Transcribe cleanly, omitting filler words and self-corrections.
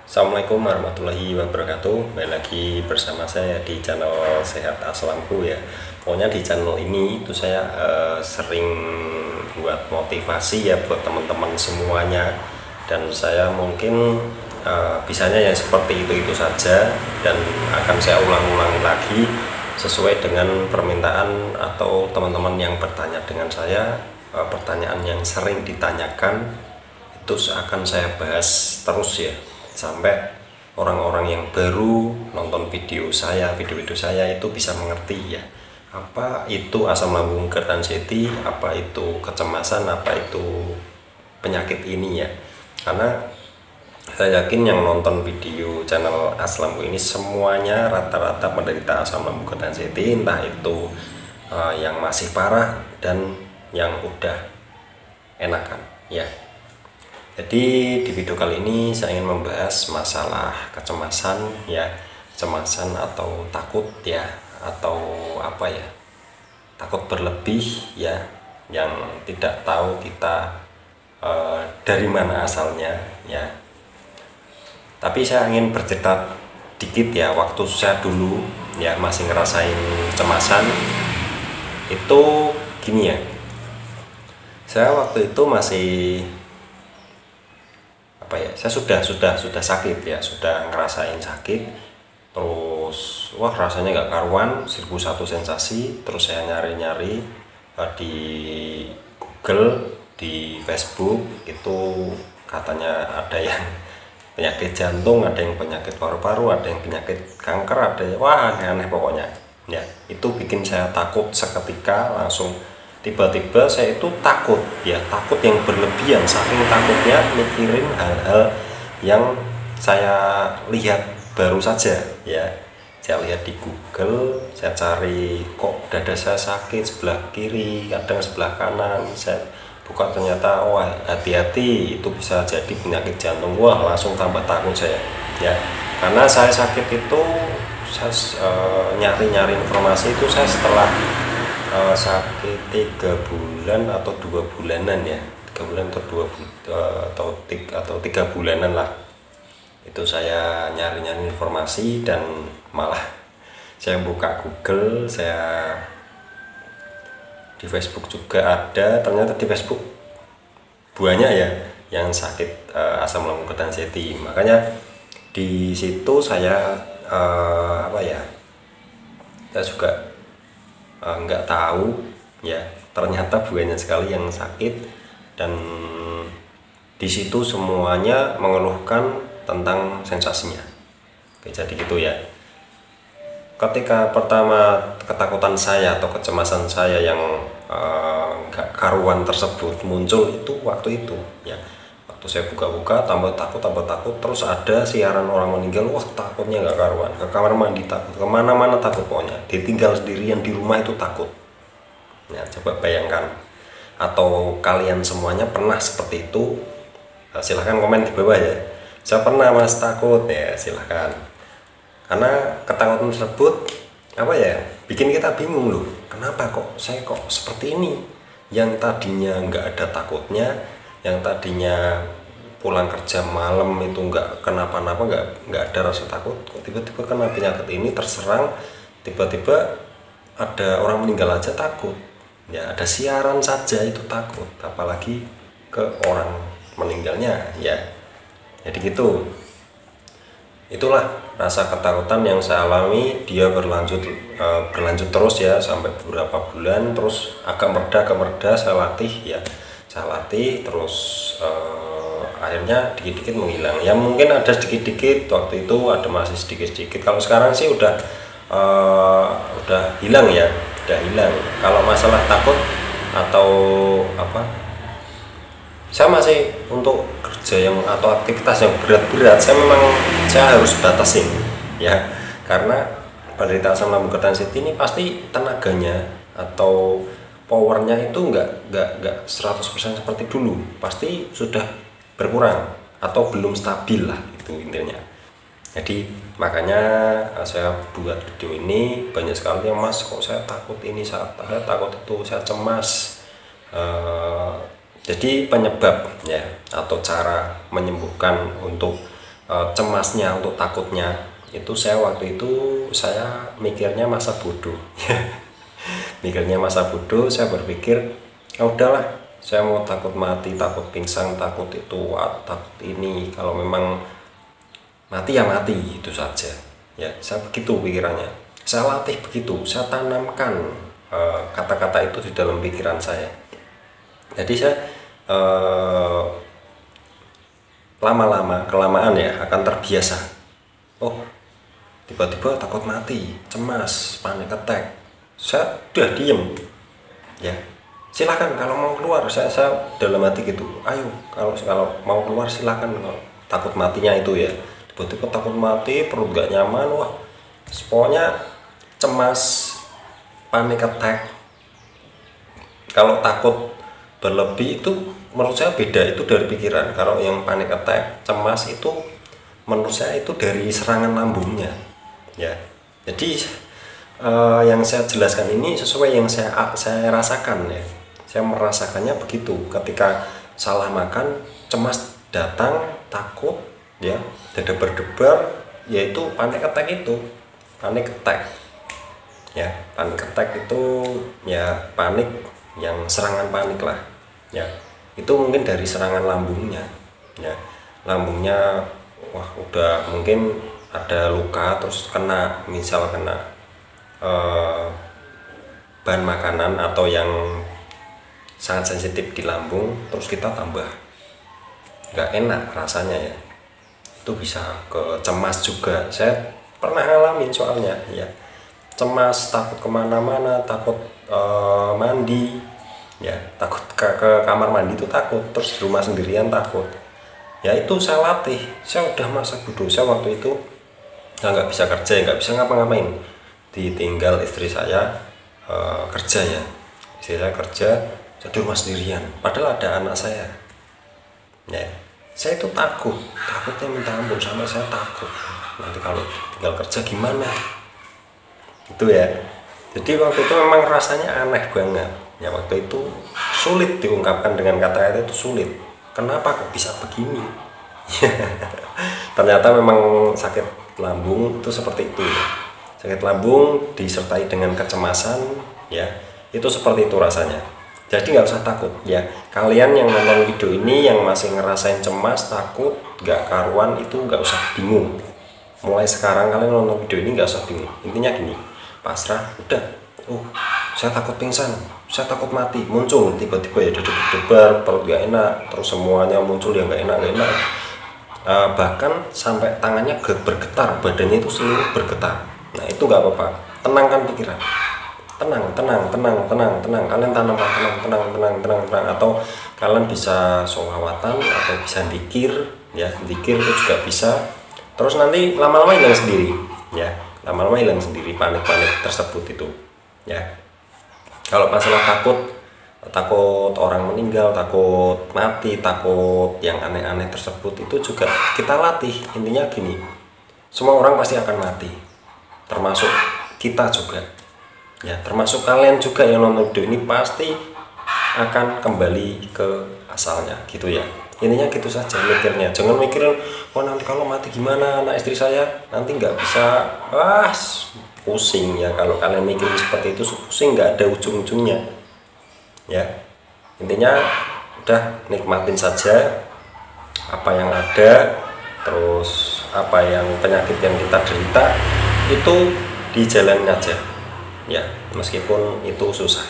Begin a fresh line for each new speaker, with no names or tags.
Assalamualaikum warahmatullahi wabarakatuh. Kembali lagi bersama saya di channel Sehat Aslamku ya. Pokoknya di channel ini itu saya sering buat motivasi ya buat teman-teman semuanya. Dan saya mungkin bisanya ya seperti itu saja, dan akan saya ulang-ulangi lagi sesuai dengan permintaan atau teman-teman yang bertanya dengan saya. Pertanyaan yang sering ditanyakan itu akan saya bahas terus ya, sampai orang-orang yang baru nonton video video saya itu bisa mengerti ya, apa itu asam lambung ketanjeti, apa itu kecemasan, apa itu penyakit ini ya. Karena saya yakin yang nonton video channel Aslamku ini semuanya rata-rata menderita asam lambung ketanjeti, entah itu yang masih parah dan yang udah enakan ya. Jadi di video kali ini saya ingin membahas masalah kecemasan ya, kecemasan atau takut ya, atau apa ya, takut berlebih ya, yang tidak tahu kita dari mana asalnya ya. Tapi saya ingin bercerita dikit ya, waktu saya dulu ya masih ngerasain kecemasan itu gini ya. Saya waktu itu masih saya sudah sakit ya, sudah ngerasain sakit, terus wah rasanya nggak karuan, 1001 sensasi. Terus saya nyari-nyari di Google, di Facebook, itu katanya ada yang penyakit jantung, ada yang penyakit paru-paru, ada yang penyakit kanker, ada wah aneh-aneh pokoknya ya. Itu bikin saya takut seketika, langsung tiba-tiba saya itu takut ya, takut yang berlebihan, saking takutnya mikirin hal-hal yang saya lihat baru saja ya. Saya lihat di Google, saya cari kok dada saya sakit sebelah kiri, kadang sebelah kanan. Saya buka, ternyata wah hati-hati itu bisa jadi penyakit jantung. Wah langsung tambah takut saya ya. Karena saya sakit itu, saya nyari-nyari informasi itu saya setelah sakit 3 bulan atau 2 bulanan ya, 3 bulan atau 3 bulanan lah. Itu saya nyari-nyari informasi, dan malah saya buka Google, saya di Facebook juga ada. Ternyata di Facebook banyak ya yang sakit asam lambung ketanjeti. Makanya di situ saya saya juga nggak tahu ya, ternyata banyak sekali yang sakit, dan di situ semuanya mengeluhkan tentang sensasinya. Oke, jadi gitu ya. Ketika pertama ketakutan saya atau kecemasan saya yang nggak karuan tersebut muncul itu waktu itu ya, waktu saya buka-buka tambah takut, terus ada siaran orang meninggal. Wah takutnya nggak karuan, ke kamar mandi takut, kemana-mana takut, pokoknya ditinggal sendirian di rumah itu takut ya. Coba bayangkan, atau kalian semuanya pernah seperti itu? Silahkan komen di bawah ya. Saya pernah mas takut ya, silahkan. Karena ketakutan tersebut bikin kita bingung loh, kenapa kok saya kok seperti ini. Yang tadinya nggak ada takutnya, yang tadinya pulang kerja malam itu nggak kenapa-napa, nggak ada rasa takut, kok tiba-tiba kena penyakit ini, terserang, tiba-tiba ada orang meninggal aja takut ya, ada siaran saja itu takut, apalagi ke orang meninggalnya ya. Jadi gitu, itulah rasa ketakutan yang saya alami. Dia berlanjut terus ya sampai beberapa bulan, terus agak mereda saya latih terus, akhirnya dikit-dikit menghilang ya. Mungkin ada sedikit-dikit waktu itu, ada masih sedikit-sedikit. Kalau sekarang sih udah hilang ya, udah hilang. Kalau masalah takut atau saya masih untuk kerja yang atau aktivitas yang berat-berat, saya harus batasin ya, karena penderita asam lambung ketanjeti ini pasti tenaganya atau powernya itu nggak 100% seperti dulu, pasti sudah berkurang atau belum stabil lah, itu intinya. Jadi makanya saya buat video ini. Banyak sekali yang mas kok saya takut ini, saya takut itu, saya cemas. Jadi penyebab ya atau cara menyembuhkan untuk cemasnya, untuk takutnya itu, saya waktu itu saya mikirnya masa bodoh. Mikirnya masa bodoh, saya berpikir udahlah, saya mau takut mati, takut pingsan, takut itu, takut ini, kalau memang mati ya mati, itu saja ya. Saya begitu pikirannya, saya latih begitu, saya tanamkan kata-kata itu di dalam pikiran saya. Jadi saya lama-lama kelamaan ya akan terbiasa. Oh, tiba-tiba takut mati, cemas, panik attack, saya udah diem ya. Silakan kalau mau keluar, saya dalam hati gitu, ayo kalau mau keluar silakan. Kalau takut matinya itu ya, tiba-tiba takut mati, perut gak nyaman, wah pokoknya cemas, panik attack. Kalau takut berlebih itu menurut saya beda, itu dari pikiran. Kalau yang panik attack, cemas itu menurut saya itu dari serangan lambungnya ya. Jadi yang saya jelaskan ini sesuai yang saya rasakan ya. Saya merasakannya begitu, ketika salah makan, cemas datang, takut ya, dada berdebar, yaitu panik attack itu. Panik attack ya, panik attack itu ya panik, yang serangan panik lah ya. Itu mungkin dari serangan lambungnya ya. Lambungnya wah udah mungkin ada luka, terus kena, misal kena bahan makanan atau yang sangat sensitif di lambung, terus kita tambah nggak enak rasanya ya. Itu bisa ke cemas juga, saya pernah ngalamin soalnya ya. Cemas, takut kemana-mana, takut mandi ya, takut ke kamar mandi itu takut, terus di rumah sendirian takut ya. Itu saya latih, saya udah masa bodoh. Saya waktu itu nggak bisa kerja, nggak bisa ngapa-ngapain, ditinggal istri saya kerja ya. Istri saya kerja, saya di rumah sendirian, padahal ada anak saya ya. Saya itu takutnya minta ampun, sampai saya takut nanti kalau tinggal kerja gimana itu ya. Jadi waktu itu memang rasanya aneh banget ya. Waktu itu sulit diungkapkan dengan kata-kata, itu sulit. Kenapa kok bisa begini? Ternyata memang sakit lambung itu seperti itu ya. Sakit lambung disertai dengan kecemasan ya, itu seperti itu rasanya. Jadi nggak usah takut ya. Kalian yang nonton video ini yang masih ngerasain cemas, takut, nggak karuan, itu nggak usah bingung. Mulai sekarang kalian nonton video ini nggak usah bingung. Intinya gini, pasrah, udah. Oh, saya takut pingsan, saya takut mati, muncul tiba-tiba ya, dada berdebar, perut nggak enak, terus semuanya muncul yang nggak enak, bahkan sampai tangannya bergetar, badannya itu seluruh bergetar. Nah itu nggak apa-apa, tenangkan pikiran. Tenang. Kalian tanamkan tenang. Atau kalian bisa sholawatan atau bisa zikir ya, zikir itu juga bisa. Terus nanti lama-lama hilang sendiri ya, lama-lama hilang sendiri panik-panik tersebut itu ya. Kalau masalah takut orang meninggal, takut mati, takut yang aneh-aneh tersebut, itu juga kita latih. Intinya gini, semua orang pasti akan mati, termasuk kita juga ya, termasuk kalian juga yang nonton video ini pasti akan kembali ke asalnya gitu ya. Intinya gitu saja mikirnya, jangan mikirin wah nanti kalau mati gimana anak istri saya, nanti nggak bisa, pusing ya. Kalau kalian mikirin seperti itu pusing, nggak ada ujung-ujungnya ya. Intinya udah nikmatin saja apa yang ada, terus apa yang penyakit yang kita derita itu dijalanin aja ya, meskipun itu susah.